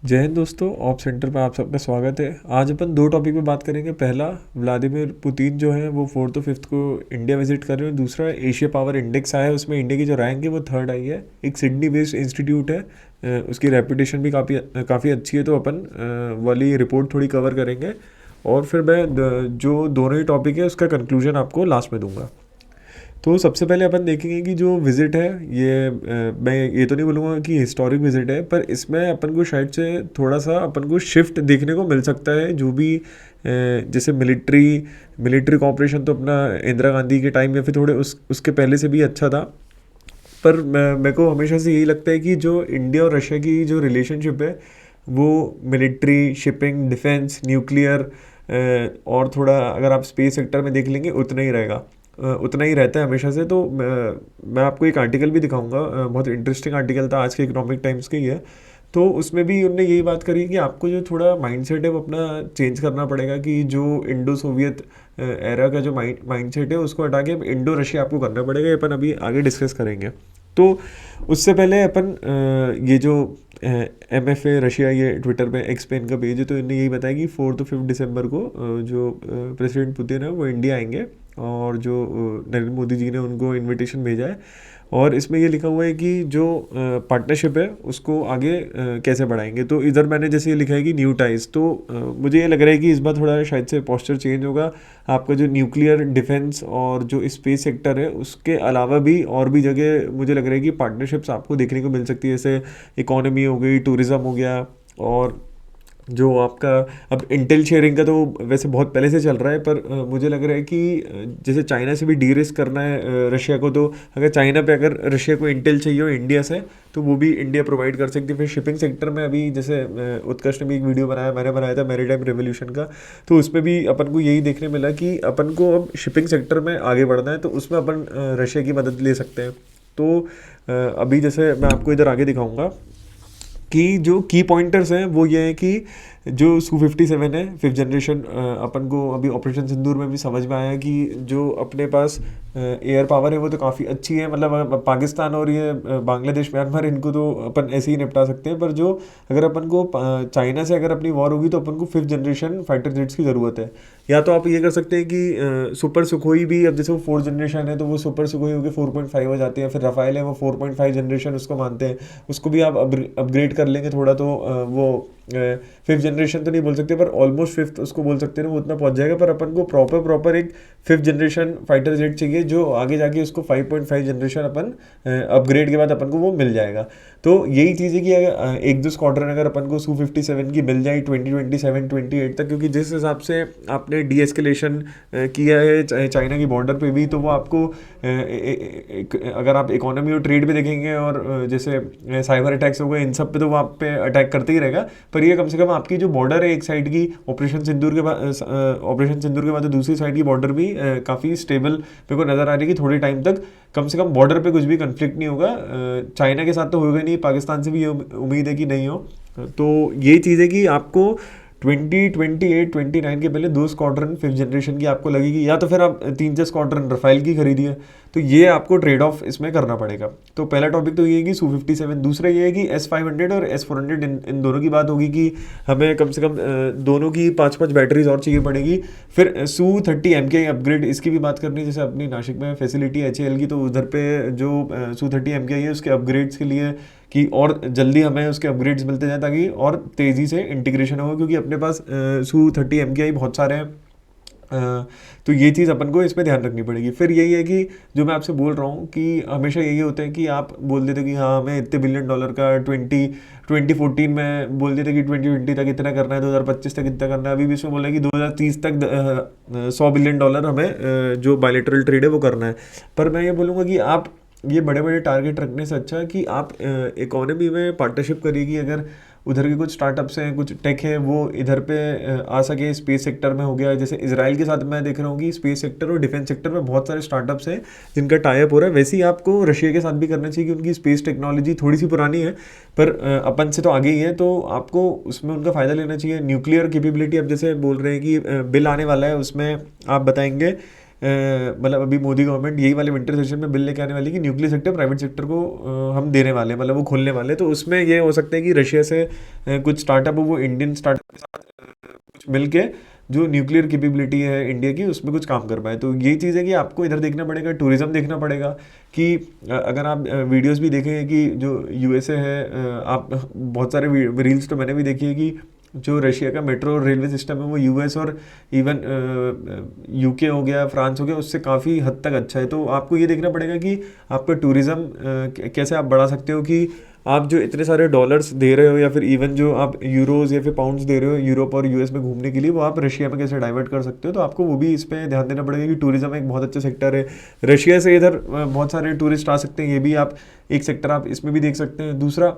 जय हिंद दोस्तों, op centre पे आप सबका स्वागत है। आज अपन दो टॉपिक पे बात करेंगे। पहला, व्लादिमीर पुतिन जो है वो 4 और 5 को इंडिया विजिट कर रहे हैं। दूसरा, एशिया पावर इंडेक्स आया है, उसमें इंडिया की जो रैंक है वो थर्ड आई है। एक सिडनी बेस्ड इंस्टीट्यूट है, उसकी रेपुटेशन भी काफ़ी अच्छी है। तो अपन वाली रिपोर्ट थोड़ी कवर करेंगे और फिर मैं जो दोनों ही टॉपिक है उसका कंक्लूजन आपको लास्ट में दूंगा। तो सबसे पहले अपन देखेंगे कि जो विज़िट है ये मैं ये तो नहीं बोलूँगा कि हिस्टोरिक विज़िट है, पर इसमें अपन को शायद से थोड़ा सा अपन को शिफ्ट देखने को मिल सकता है। जो भी जैसे मिलिट्री कॉपरेशन तो अपना इंदिरा गांधी के टाइम या फिर थोड़े उसके पहले से भी अच्छा था। पर मेरे को हमेशा से यही लगता है कि जो इंडिया और रशिया की जो रिलेशनशिप है वो मिलिट्री, शिपिंग, डिफेंस, न्यूक्लियर और थोड़ा अगर आप स्पेस सेक्टर में देख लेंगे उतना ही रहेगा, उतना ही रहता है हमेशा से। तो मैं आपको एक आर्टिकल भी दिखाऊंगा, बहुत इंटरेस्टिंग आर्टिकल था, आज के इकोनॉमिक टाइम्स का ही है। तो उसमें भी उन्होंने यही बात करी कि आपको जो थोड़ा माइंडसेट है वो अपना चेंज करना पड़ेगा, कि जो इंडो सोवियत एरा का जो माइंडसेट है उसको हटा के इंडो रशिया आपको करना पड़ेगा। ये अपन अभी आगे डिस्कस करेंगे। तो उससे पहले अपन ये जो MFA रशिया, ये ट्विटर पे एक्स पे इनका पेज है, तो इन्हें यही बताया कि 4 और 5 दिसंबर को जो प्रेसिडेंट पुतिन है वो इंडिया आएंगे और जो नरेंद्र मोदी जी ने उनको इनविटेशन भेजा है। और इसमें ये लिखा हुआ है कि जो पार्टनरशिप है उसको आगे कैसे बढ़ाएंगे। तो इधर मैंने जैसे ये लिखा है कि न्यू टाइज। तो मुझे ये लग रहा है कि इस बार थोड़ा शायद से पोस्चर चेंज होगा। आपका जो न्यूक्लियर, डिफेंस और जो स्पेस सेक्टर है उसके अलावा भी और भी जगह मुझे लग रहा है कि पार्टनरशिप्स आपको देखने को मिल सकती है। जैसे इकोनॉमी हो गई, टूरिज़्म हो गया, और जो आपका अब इंटेल शेयरिंग का तो वैसे बहुत पहले से चल रहा है। पर मुझे लग रहा है कि जैसे चाइना से भी डी रिस्क करना है रशिया को, तो अगर चाइना पे अगर रशिया को इंटेल चाहिए हो इंडिया से तो वो भी इंडिया प्रोवाइड कर सकती है। फिर शिपिंग सेक्टर में अभी जैसे उत्कर्ष ने भी एक वीडियो बनाया, मैंने बनाया था मैरीटाइम रेवोल्यूशन का, तो उसमें भी अपन को यही देखने मिला कि अपन को अब शिपिंग सेक्टर में आगे बढ़ना है, तो उसमें अपन रशिया की मदद ले सकते हैं। तो अभी जैसे मैं आपको इधर आगे दिखाऊंगा कि जो की पॉइंटर्स हैं वो ये है कि जो Su-57 है 5th जनरेशन, अपन को अभी ऑपरेशन सिंदूर में भी समझ में आया कि जो अपने पास एयर पावर है वो तो काफ़ी अच्छी है। मतलब पाकिस्तान और ये बांग्लादेश, म्यांमार, इनको तो अपन ऐसे ही निपटा सकते हैं। पर जो अगर अपन को चाइना से अगर अपनी वॉर होगी तो अपन को 5th जनरेशन फाइटर जेट्स की ज़रूरत है। या तो आप ये कर सकते हैं कि सुपर सुखोई भी, अब जैसे वो 4th जनरेशन है तो वो सुपर सुखोई होकर 4.5 हो जाती है। फिर रफाइल है वो 4.5 जनरेशन उसको मानते हैं, उसको भी आप अपग्रेड कर लेंगे थोड़ा, तो वो 5th जनरेशन तो नहीं बोल सकते पर ऑलमोस्ट 5th उसको बोल सकते हैं, वो उतना पहुंच जाएगा। पर अपन को प्रॉपर एक 5th जनरेशन फाइटर जेट चाहिए जो आगे जाके उसको 5.5 जनरेशन अपन अपग्रेड के बाद अपन को वो मिल जाएगा। तो यही चीज़ है कि अगर एक दो स्क्वाड्रन अगर अपन को Su-57 की मिल जाए 2027-28 तक, क्योंकि जिस हिसाब से आपने डी एस्केलेशन किया है चाइना की बॉर्डर पे भी, तो वो आपको अगर आप इकोनॉमी और ट्रेड पे देखेंगे और जैसे साइबर अटैक्स हो गए इन सब पे, तो वो आप पे अटैक करते ही रहेगा। पर ये कम से कम आपकी जो बॉर्डर है एक साइड की ऑपरेशन सिंदूर के बाद दूसरी साइड की बॉर्डर भी काफ़ी स्टेबल मेरे को नज़र आ रही है कि थोड़े टाइम तक कम से कम बॉर्डर पे कुछ भी कंफ्लिक्ट नहीं होगा। चाइना के साथ तो होगा नहीं, पाकिस्तान से भी ये उम्मीद है कि नहीं हो। तो ये चीज़ है कि आपको 2028-29 के पहले 2 स्क्वाड्रन 5th जनरेशन की आपको लगेगी, या तो फिर आप 3-4 स्क्वाड्रन रफाइल की खरीदिए। तो ये आपको ट्रेड ऑफ इसमें करना पड़ेगा। तो पहला टॉपिक तो ये है कि Su-57। दूसरा ये है कि S-500 और S-400 इन दोनों की बात होगी कि हमें कम से कम दोनों की 5-5 बैटरीज और चाहिए पड़ेगी। फिर Su-30 MKI अपग्रेड, इसकी भी बात करनी है। जैसे अपनी नासिक में फैसिलिटी HAL की, तो उधर पे जो Su-30 MKI है उसके अपग्रेड्स के लिए कि और जल्दी हमें उसके अपग्रेड्स मिलते जाएं ताकि और तेज़ी से इंटीग्रेशन हो, क्योंकि अपने पास Su-30 MKI बहुत सारे हैं। तो ये चीज़ अपन को इस पर ध्यान रखनी पड़ेगी। फिर यही है कि जो मैं आपसे बोल रहा हूँ कि हमेशा यही होता है कि आप बोल देते कि हाँ हमें इतने बिलियन डॉलर का 2014 में बोल देते कि 2020 तक इतना करना है, 2025 तक इतना करना है। अभी भी इसमें बोला है कि 2030 तक 100 बिलियन डॉलर हमें जो बायलैटरल ट्रेड है वो करना है। पर मैं ये बोलूँगा कि आप ये बड़े बड़े टारगेट रखने से अच्छा है कि आप इकोनॉमी में पार्टनरशिप करिए। अगर उधर के कुछ स्टार्टअप्स हैं, कुछ टेक है, वो इधर पे आ सके। स्पेस सेक्टर में हो गया, जैसे इजराइल के साथ मैं देख रहा हूँ कि स्पेस सेक्टर और डिफेंस सेक्टर में बहुत सारे स्टार्टअप्स हैं जिनका टाइप हो रहा है। वैसे ही आपको रशिया के साथ भी करना चाहिए कि उनकी स्पेस टेक्नोलॉजी थोड़ी सी पुरानी है पर अपन से तो आगे ही है, तो आपको उसमें उनका फ़ायदा लेना चाहिए। न्यूक्लियर कैपेबिलिटी, अब जैसे बोल रहे हैं कि बिल आने वाला है, उसमें आप बताएंगे मतलब अभी मोदी गवर्नमेंट यही वाले विंटर सेशन में बिल लेके आने वाली कि न्यूक्लियर सेक्टर प्राइवेट सेक्टर को हम देने वाले हैं, मतलब वो खोलने वाले हैं। तो उसमें ये हो सकता है कि रशिया से कुछ स्टार्टअप हो, वो इंडियन स्टार्टअप के साथ कुछ मिल के जो न्यूक्लियर कैपेबिलिटी है इंडिया की उसमें कुछ काम कर पाए। तो यही चीज़ है कि आपको इधर देखना पड़ेगा, टूरिज्म देखना पड़ेगा कि अगर आप वीडियोस भी देखें कि जो यूएसए है, आप बहुत सारे रील्स तो मैंने भी देखी है कि जो रशिया का मेट्रो रेलवे सिस्टम है वो यूएस और इवन यूके हो गया, फ्रांस हो गया, उससे काफ़ी हद तक अच्छा है। तो आपको ये देखना पड़ेगा कि आपका टूरिज़्म कैसे आप बढ़ा सकते हो कि आप जो इतने सारे डॉलर्स दे रहे हो या फिर इवन जो आप यूरोज़ या फिर पाउंड्स दे रहे हो यूरोप और यूएस में घूमने के लिए, वो आप रशिया में कैसे डाइवर्ट कर सकते हो। तो आपको वो भी इस पर ध्यान देना पड़ेगा कि टूरिज़्म एक बहुत अच्छा सेक्टर है। रशिया से इधर बहुत सारे टूरिस्ट आ सकते हैं, ये भी आप एक सेक्टर आप इसमें भी देख सकते हैं। दूसरा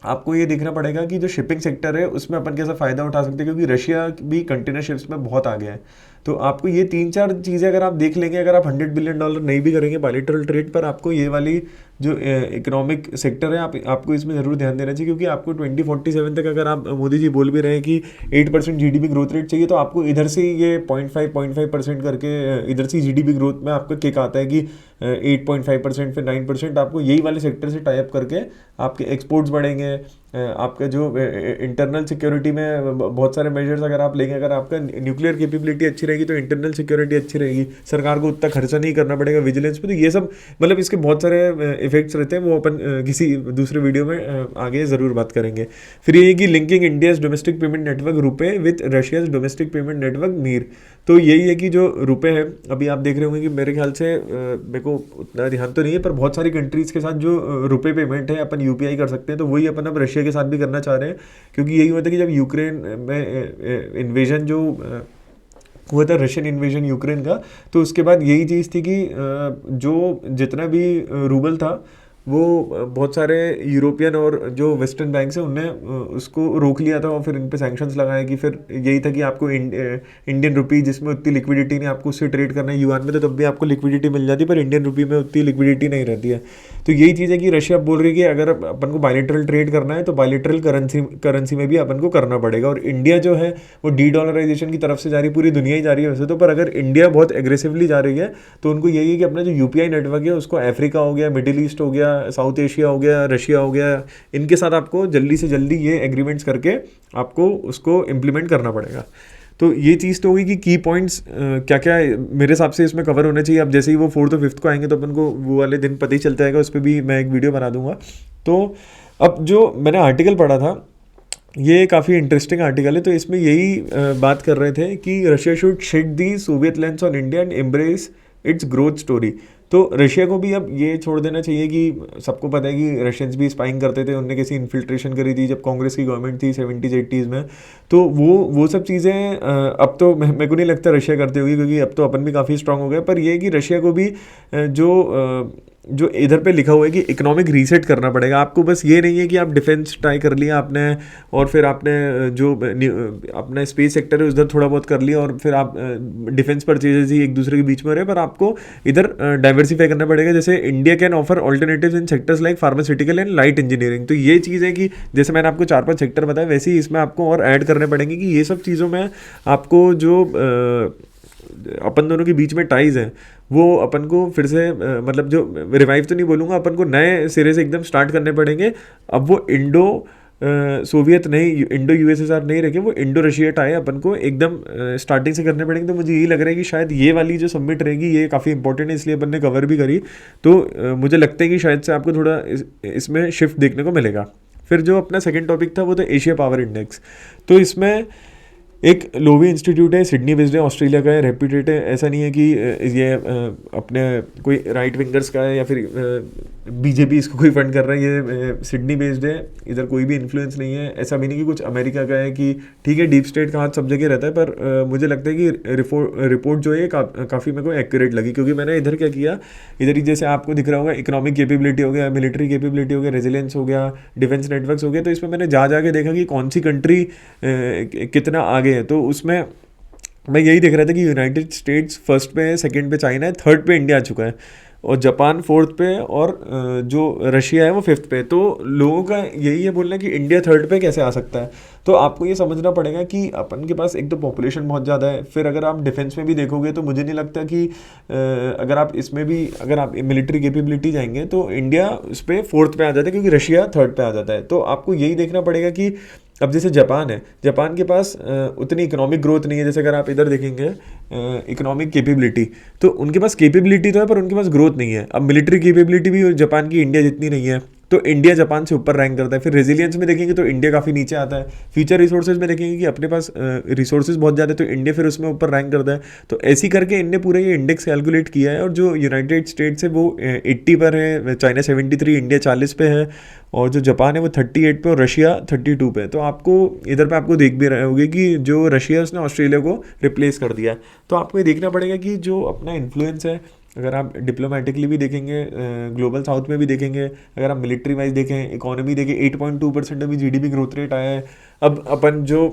आपको ये देखना पड़ेगा कि जो शिपिंग सेक्टर है उसमें अपन कैसा फ़ायदा उठा सकते हैं, क्योंकि रशिया भी कंटेनर शिप्स में बहुत आगे है। तो आपको ये 3-4 चीज़ें अगर आप देख लेंगे, अगर आप $100 बिलियन नहीं भी करेंगे बायलैटरल ट्रेड पर, आपको ये वाली जो इकोनॉमिक सेक्टर है आपको इसमें ज़रूर ध्यान देना चाहिए। क्योंकि आपको 2047 तक अगर आप, मोदी जी बोल भी रहे हैं कि 8% जीडीपी ग्रोथ रेट चाहिए, तो आपको इधर से ये 0.5% करके इधर से जीडीपी ग्रोथ में आपका किक आता है कि 8.5% फिर 9%। आपको यही वाले सेक्टर से टाई अप करके आपके एक्सपोर्ट्स बढ़ेंगे। आपका जो इंटरनल सिक्योरिटी में बहुत सारे मेजर्स अगर आप लेंगे, अगर आपका न्यूक्लियर कैपेबिलिटी अच्छी रहेगी तो इंटरनल सिक्योरिटी अच्छी रहेगी, सरकार को उतना खर्चा नहीं करना पड़ेगा विजिलेंस पे। तो ये सब मतलब इसके बहुत सारे इफेक्ट्स रहते हैं, वो अपन किसी दूसरे वीडियो में आगे ज़रूर बात करेंगे। फिर ये कि linking India's domestic payment network RuPay with Russia's domestic payment network Mir. तो यही है कि जो रुपए है, अभी आप देख रहे होंगे कि मेरे ख्याल से मेरे को उतना ध्यान तो नहीं है, पर बहुत सारी कंट्रीज़ के साथ जो रुपए पेमेंट है अपन यूपीआई कर सकते हैं। तो वही अपन अब रशिया के साथ भी करना चाह रहे हैं, क्योंकि यही हुआ था कि जब यूक्रेन में इन्वेजन जो हुआ था, रशियन इन्वेजन यूक्रेन का, तो उसके बाद यही चीज़ थी कि जो जितना भी रूबल था वो बहुत सारे यूरोपियन और जो वेस्टर्न बैंक्स हैं उनने उसको रोक लिया था और फिर इन पे सैंक्शंस लगाए कि फिर यही था कि आपको इंडियन रुपी जिसमें उतनी लिक्विडिटी नहीं, आपको उससे ट्रेड करना है युआन में, तो तब भी आपको लिक्विडिटी मिल जाती है, पर इंडियन रुपी में उतनी लिक्विडिटी नहीं रहती है। तो यही चीज़ है कि रशिया बोल रही है कि अगर अपन को बायलैटरल ट्रेड करना है तो बायलैटरल करेंसी में भी अपन को करना पड़ेगा। और इंडिया जो है वो डॉलराइजेशन की तरफ से जा रही है, पूरी दुनिया ही जा रही है वैसे तो, पर अगर इंडिया बहुत एग्रेसिवली जा रही है तो उनको यही है कि अपना जो यूपीआई नेटवर्क है उसको अफ्रीका हो गया, मिडिल ईस्ट हो गया, साउथ एशिया हो गया, रशिया हो गया, इनके साथ आपको जल्दी से जल्दी ये एग्रीमेंट्स करके आपको उसको इम्प्लीमेंट करना पड़ेगा। तो ये चीज़ तो होगी कि की पॉइंट्स क्या क्या मेरे हिसाब से इसमें कवर होने चाहिए। अब जैसे ही वो 4th और 5th को आएंगे तो अपन को वो वाले दिन पता ही चल जाएगा, उस पर भी मैं एक वीडियो बना दूंगा। तो अब जो मैंने आर्टिकल पढ़ा था ये काफ़ी इंटरेस्टिंग आर्टिकल है। तो इसमें यही बात कर रहे थे कि Russia should shed the Soviet lens on India and embrace its growth story. तो रशिया को भी अब ये छोड़ देना चाहिए कि सबको पता है कि रशियंस भी स्पाइंग करते थे, उनने कैसी इन्फिल्ट्रेशन करी थी जब कांग्रेस की गवर्नमेंट थी 70s 80s में। तो वो सब चीज़ें अब तो मेरे को नहीं लगता रशिया करती होगी, क्योंकि अब तो अपन भी काफ़ी स्ट्रांग हो गए। पर ये कि रशिया को भी जो इधर पे लिखा हुआ है कि इकोनॉमिक रीसेट करना पड़ेगा आपको। बस ये नहीं है कि आप डिफेंस ट्राई कर लिया आपने और फिर आपने जो अपना स्पेस सेक्टर है उधर थोड़ा बहुत कर लिया और फिर आप डिफेंस परचेजेस ही एक दूसरे के बीच में रहे, पर आपको इधर डाइवर्सिफाई करना पड़ेगा। जैसे India can offer alternatives in sectors like pharmaceutical and light engineering. तो ये चीज़ है कि जैसे मैंने आपको 4-5 सेक्टर बताया, वैसे ही इसमें आपको और ऐड करने पड़ेंगे कि ये सब चीज़ों में आपको जो अपन दोनों के बीच में टाइज हैं वो अपन को फिर से मतलब जो रिवाइव तो नहीं बोलूँगा, अपन को नए सिरे से एकदम स्टार्ट करने पड़ेंगे। अब वो इंडो सोवियत नहीं, इंडो यूएसएसआर नहीं रखे, वो इंडो रशिया टाई अपन को एकदम स्टार्टिंग से करने पड़ेंगे। तो मुझे यही लग रहा है कि शायद ये वाली जो समिट रहेगी ये काफ़ी इंपॉर्टेंट है, इसलिए अपन ने कवर भी करी। तो मुझे लगता है कि शायद से आपको थोड़ा इसमें शिफ्ट देखने को मिलेगा। फिर जो अपना सेकेंड टॉपिक था वो था एशिया पावर इंडेक्स। तो इसमें एक लोवी इंस्टीट्यूट है, सिडनी बेस्ड है, ऑस्ट्रेलिया का है, रेप्यूटेड है। ऐसा नहीं है कि ये अपने कोई राइट विंगर्स का है या फिर बीजेपी इसको कोई फंड कर रहा है। ये सिडनी बेस्ड है, इधर कोई भी इन्फ्लुएंस नहीं है। ऐसा भी नहीं कि कुछ अमेरिका का है कि ठीक है डीप स्टेट का हाथ सब जगह रहता है, पर मुझे लगता है कि रिपोर्ट जो है काफ़ी मेरे को एक्यूरेट लगी। क्योंकि मैंने इधर क्या किया, इधर ही जैसे आपको दिख रहा होगा इकोनॉमिक कैपेबिलिटी हो गया, मिलिट्री कैपेबिलिटी हो गया, रेजिलेंस हो गया, डिफेंस नेटवर्क्स हो गया। तो इसमें मैंने जा के देखा कि कौन सी कंट्री कितना आगे है। तो उसमें मैं यही देख रहा था कि यूनाइटेड स्टेट्स फर्स्ट पे है, सेकंड पे चाइना है, थर्ड पे इंडिया आ चुका है। और जापान फोर्थ पे है, और जो रशिया है वो फिफ्थ पे है। तो लोगों का यही है बोलना कि इंडिया थर्ड पे कैसे आ सकता है। तो आपको ये समझना पड़ेगा कि अपन के पास एक तो पॉपुलेशन बहुत ज़्यादा है, फिर अगर आप डिफेंस में भी देखोगे तो मुझे नहीं लगता कि अगर आप इसमें भी अगर आप मिलिट्री कैपेबिलिटी जाएंगे तो इंडिया उस पर फोर्थ पे आ जाता है, क्योंकि रशिया थर्ड पे आ जाता है। तो आपको यही देखना पड़ेगा कि अब जैसे जापान है, जापान के पास उतनी इकोनॉमिक ग्रोथ नहीं है। जैसे अगर आप इधर देखेंगे इकोनॉमिक कैपेबिलिटी, तो उनके पास कैपेबिलिटी तो है पर उनके पास ग्रोथ नहीं है। अब मिलिट्री कैपेबिलिटी भी जापान की इंडिया जितनी नहीं है, तो इंडिया जापान से ऊपर रैंक करता है। फिर रेजिलियंस में देखेंगे तो इंडिया काफ़ी नीचे आता है। फ्यूचर रिसोर्सेज में देखेंगे कि अपने पास रिसोर्सेज बहुत ज़्यादा है, तो इंडिया फिर उसमें ऊपर रैंक करता है। तो ऐसी करके इनने पूरा ये इंडेक्स कैलकुलेट किया है, और जो यूनाइटेड स्टेट्स है वो 80 पर है, चाइना 73, इंडिया 40 पे है, और जो जापान है वो 38 पे, और रशिया 32 पे। तो आपको इधर पे आपको देख भी रहे होगे कि जो रशिया उसने ऑस्ट्रेलिया को रिप्लेस कर दिया है। तो आपको ये देखना पड़ेगा कि जो अपना इन्फ्लुएंस है, अगर आप डिप्लोमेटिकली भी देखेंगे, ग्लोबल साउथ में भी देखेंगे, अगर आप मिलिट्री वाइज देखें, इकोनॉमी देखें, 8.2% अभी जीडीपी ग्रोथ रेट आया है। अब अपन जो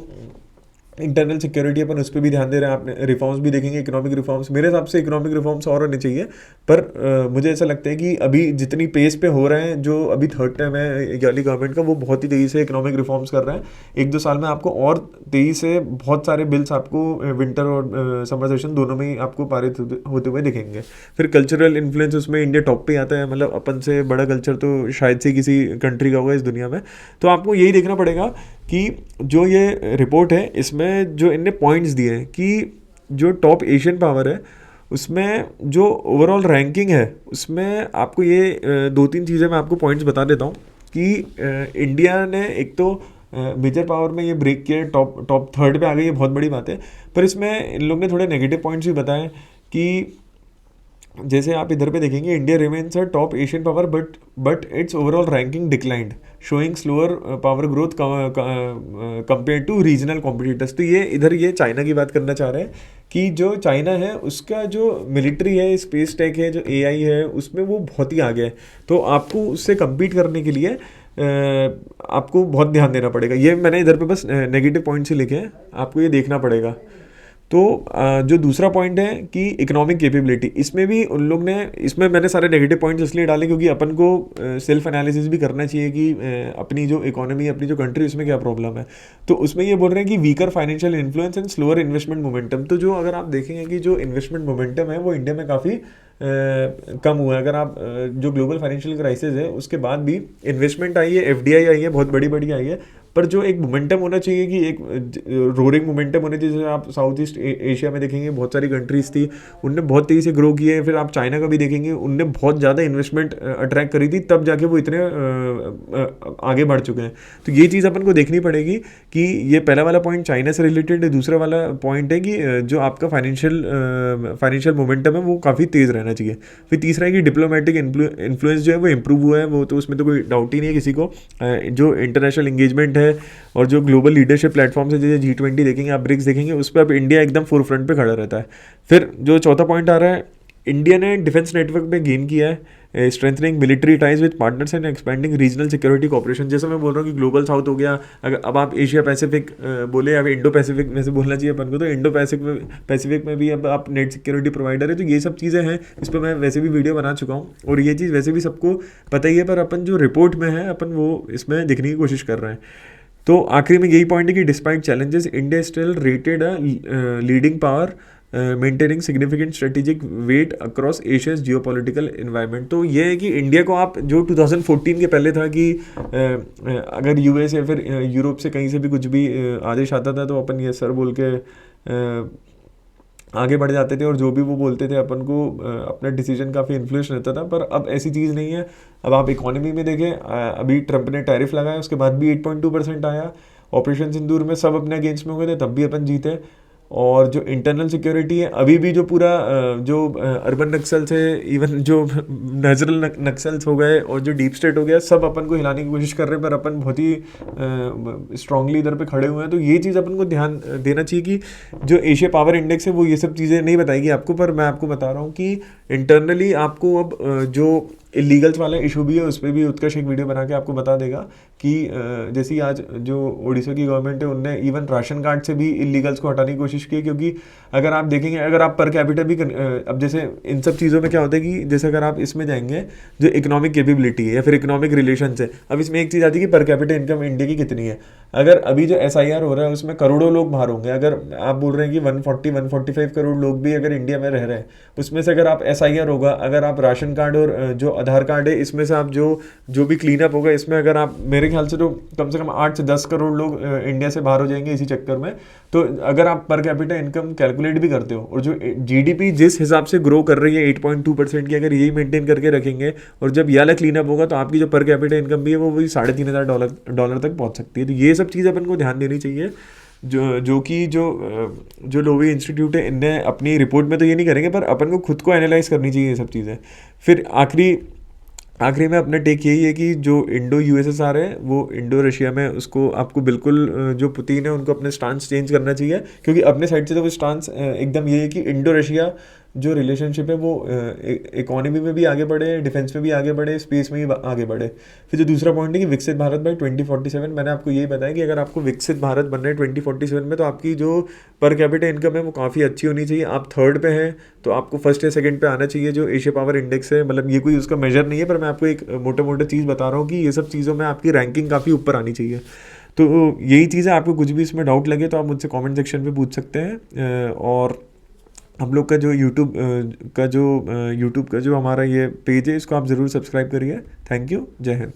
इंटरनल सिक्योरिटी अपन उस पर भी ध्यान दे रहे हैं। आप रिफॉर्म्स भी देखेंगे, इकोनॉमिक रिफॉर्म्स, मेरे हिसाब से इकोनॉमिक रिफॉर्म्स और होने चाहिए। पर मुझे ऐसा लगता है कि अभी जितनी पेस पे हो रहे हैं, जो अभी थर्ड टाइम है वाली गवर्नमेंट का, वो बहुत ही तेज़ी से इकोनॉमिक रिफॉर्म्स कर रहे हैं। 1-2 साल में आपको और तेज़ी से बहुत सारे बिल्स आपको विंटर और समर सेशन दोनों में ही आपको पारित होते हुए दिखेंगे। फिर कल्चरल इन्फ्लुएंस, उसमें इंडिया टॉप पे आता है, मतलब अपन से बड़ा कल्चर तो शायद से किसी कंट्री का होगा इस दुनिया में। तो आपको यही देखना पड़ेगा कि जो ये रिपोर्ट है इसमें जो इनने पॉइंट्स दिए हैं कि जो टॉप एशियन पावर है उसमें जो ओवरऑल रैंकिंग है उसमें आपको ये 2-3 चीज़ें मैं आपको पॉइंट्स बता देता हूँ कि इंडिया ने एक तो मेजर पावर में ये ब्रेक किया, टॉप थर्ड पे आ गई, ये बहुत बड़ी बात है। पर इसमें इन लोगों ने थोड़े नेगेटिव पॉइंट्स भी बताए कि जैसे आप इधर पे देखेंगे, India remains a top Asian power but its overall ranking declined, showing slower power growth compare to regional competitors. तो ये इधर ये चाइना की बात करना चाह रहे हैं कि जो चाइना है उसका जो मिलिट्री है, स्पेस टेक है, जो एआई है, उसमें वो बहुत ही आगे है। तो आपको उससे कम्पीट करने के लिए आपको बहुत ध्यान देना पड़ेगा। ये मैंने इधर पे बस नेगेटिव पॉइंट से लिखे हैं, आपको ये देखना पड़ेगा। तो जो दूसरा पॉइंट है कि इकोनॉमिक कैपेबिलिटी, इसमें भी उन लोग ने, इसमें मैंने सारे नेगेटिव पॉइंट्स इसलिए डाले क्योंकि अपन को सेल्फ एनालिसिस भी करना चाहिए कि अपनी जो इकोनॉमी, अपनी जो कंट्री, उसमें क्या प्रॉब्लम है। तो उसमें ये बोल रहे हैं कि weaker financial influence and slower investment momentum. तो जो अगर आप देखेंगे कि जो इन्वेस्टमेंट मोमेंटम है वो इंडिया में काफ़ी कम हुआ है। अगर आप जो ग्लोबल फाइनेंशियल क्राइसिस है उसके बाद भी इन्वेस्टमेंट आई है, एफडीआई आई है, बहुत बड़ी बड़ी आई है, पर जो एक मोमेंटम होना चाहिए कि एक रोरिंग मोमेंटम होना चाहिए। जैसे आप साउथ ईस्ट एशिया में देखेंगे बहुत सारी कंट्रीज थी, उनने बहुत तेज़ी से ग्रो किए। फिर आप चाइना का भी देखेंगे, उनने बहुत ज़्यादा इन्वेस्टमेंट अट्रैक्ट करी थी, तब जाके वो इतने आगे बढ़ चुके हैं। तो ये चीज़ अपन को देखनी पड़ेगी कि ये पहला वाला पॉइंट चाइना से रिलेटेड है। दूसरा वाला पॉइंट है कि जो आपका फाइनेंशियल मोमेंटम है वो काफ़ी तेज़ रहना चाहिए। फिर तीसरा है कि डिप्लोमेटिक इन्फ्लुएंस जो है वो इम्प्रूव हुआ है, वो तो उसमें तो कोई डाउट ही नहीं है किसी को। जो इंटरनेशनल इंगेजमेंट है और जो ग्लोबल लीडरशिप प्लेटफॉर्म्स है, जैसे G20 देखेंगे, आप ब्रिक्स देखेंगे, उस पर अब इंडिया एकदम फोर फ्रंट पे खड़ा रहता है। फिर जो चौथा पॉइंट आ रहा है, इंडिया ने डिफेंस नेटवर्क में गेन किया है, strengthening military ties with partners and expanding regional security corporation. जैसे मैं बोल रहा हूँ कि ग्लोबल साउथ हो गया, अगर अब आप एशिया पैसिफिक बोले, अब इंडो पैसिफिक में से बोलना चाहिए अपन को, तो इंडो पैसिफिक में भी अब आप नेट सिक्योरिटी प्रोवाइडर है। तो ये सब चीज़ें हैं, इस पर मैं वैसे भी वीडियो बना चुका हूँ और ये चीज़ वैसे भी सबको पता ही है, पर अपन जो रिपोर्ट में है अपन वो इसमें दिखने की कोशिश कर रहे हैं। तो आखिरी में यही पॉइंट है कि despite challenges, India still rated a leading power, maintaining significant strategic weight across Asia's geopolitical environment. तो ये है कि इंडिया को आप जो 2014 के पहले था कि अगर यूएस या फिर यूरोप से कहीं से भी कुछ भी आदेश आता था तो अपन ये सर बोल के आगे बढ़ जाते थे, और जो भी वो बोलते थे अपन को अपना डिसीजन काफ़ी इन्फ्लुएंस रहता था। पर अब ऐसी चीज़ नहीं है। अब आप इकोनॉमी में देखें, अभी ट्रंप ने टैरिफ लगाया, उसके बाद भी 8.2% आया। ऑपरेशन सिंदूर में सब अपने अगेंस्ट में हो गए थे, तब भी अपन जीते। और जो इंटरनल सिक्योरिटी है, अभी भी जो पूरा जो अर्बन नक्सल्स है, इवन जो नेचुरल नक्सल्स हो गए और जो डीप स्टेट हो गया, सब अपन को हिलाने की कोशिश कर रहे हैं, पर अपन बहुत ही स्ट्रांगली इधर पे खड़े हुए हैं। तो ये चीज़ अपन को ध्यान देना चाहिए कि जो एशिया पावर इंडेक्स है वो ये सब चीज़ें नहीं बताएगी आपको, पर मैं आपको बता रहा हूँ कि इंटरनली आपको अब जो इलीगल्स वाला इशू भी है, उस पर भी उत्कर्ष एक वीडियो बना के आपको बता देगा कि जैसे आज जो उड़ीसा की गवर्नमेंट है उनने इवन राशन कार्ड से भी इलीगल्स को हटाने की कोशिश की है, क्योंकि अगर आप देखेंगे, अगर आप पर कैपिटल भी अब जैसे इन सब चीज़ों में क्या होता है कि जैसे अगर आप इसमें जाएंगे जो इकोनॉमिक कैपेबिलिटी है या फिर इकोनॉमिक रिलेशन है, अब इसमें एक चीज़ आती है कि पर कैपिटल इनकम इंडिया की कितनी है। अगर अभी जो SIR हो रहा है उसमें करोड़ों लोग बाहर होंगे, अगर आप बोल रहे हैं कि 140-145 करोड़ लोग भी अगर इंडिया में रह रहे हैं, उसमें से अगर आप SIR होगा, अगर आप राशन कार्ड और जो आधार कार्ड है इसमें से आप जो भी क्लीन अप होगा, इसमें अगर आप मेरे ख्याल से तो कम से कम 8 से 10 करोड़ लोग इंडिया से बाहर हो जाएंगे इसी चक्कर में। तो अगर आप पर कैपिटल इनकम कैलकुलेट भी करते हो और जो GDP जिस हिसाब से ग्रो कर रही है 8.2% की, अगर यही मेंटेन करके रखेंगे और जब ये वाला क्लीन अप होगा तो आपकी जो पर कैपिटल इनकम भी है वो वही $3,500 तक पहुंच सकती है। तो ये सब चीज़ अपन को ध्यान देनी चाहिए, जो लोवी इंस्टीट्यूट है इनने अपनी रिपोर्ट में तो ये नहीं करेंगे, पर अपन को खुद को एनालाइज करनी चाहिए ये सब चीज़ें। फिर आखिरी में अपना टेक यही है कि जो इंडो USSR है वो इंडो रशिया में, उसको आपको बिल्कुल जो पुतिन है उनको अपने स्टांस चेंज करना चाहिए, क्योंकि अपने साइड से तो वो स्टांस एकदम ये है कि इंडो रशिया जो रिलेशनशिप है वो इकोनॉमी में भी आगे बढ़े, डिफेंस में भी आगे बढ़े, स्पेस में भी आगे बढ़े। फिर जो दूसरा पॉइंट है कि विकसित भारत बाय 2047, मैंने आपको यही बताया कि अगर आपको विकसित भारत बनना है 2047 में, तो आपकी जो पर कैपिटल इनकम है वो काफ़ी अच्छी होनी चाहिए। आप थर्ड पे हैं तो आपको फर्स्ट या सेकंड पे आना चाहिए जो एशिया पावर इंडेक्स है। मतलब ये कोई उसका मेजर नहीं है, पर मैं आपको एक मोटा चीज़ बता रहा हूँ कि ये सब चीज़ों में आपकी रैंकिंग काफ़ी ऊपर आनी चाहिए। तो यही चीज़ है, आपको कुछ भी इसमें डाउट लगे तो आप मुझसे कमेंट सेक्शन में पूछ सकते हैं। और हम लोग का जो यूट्यूब का जो हमारा ये पेज है इसको आप ज़रूर सब्सक्राइब करिए। थैंक यू, जय हिंद।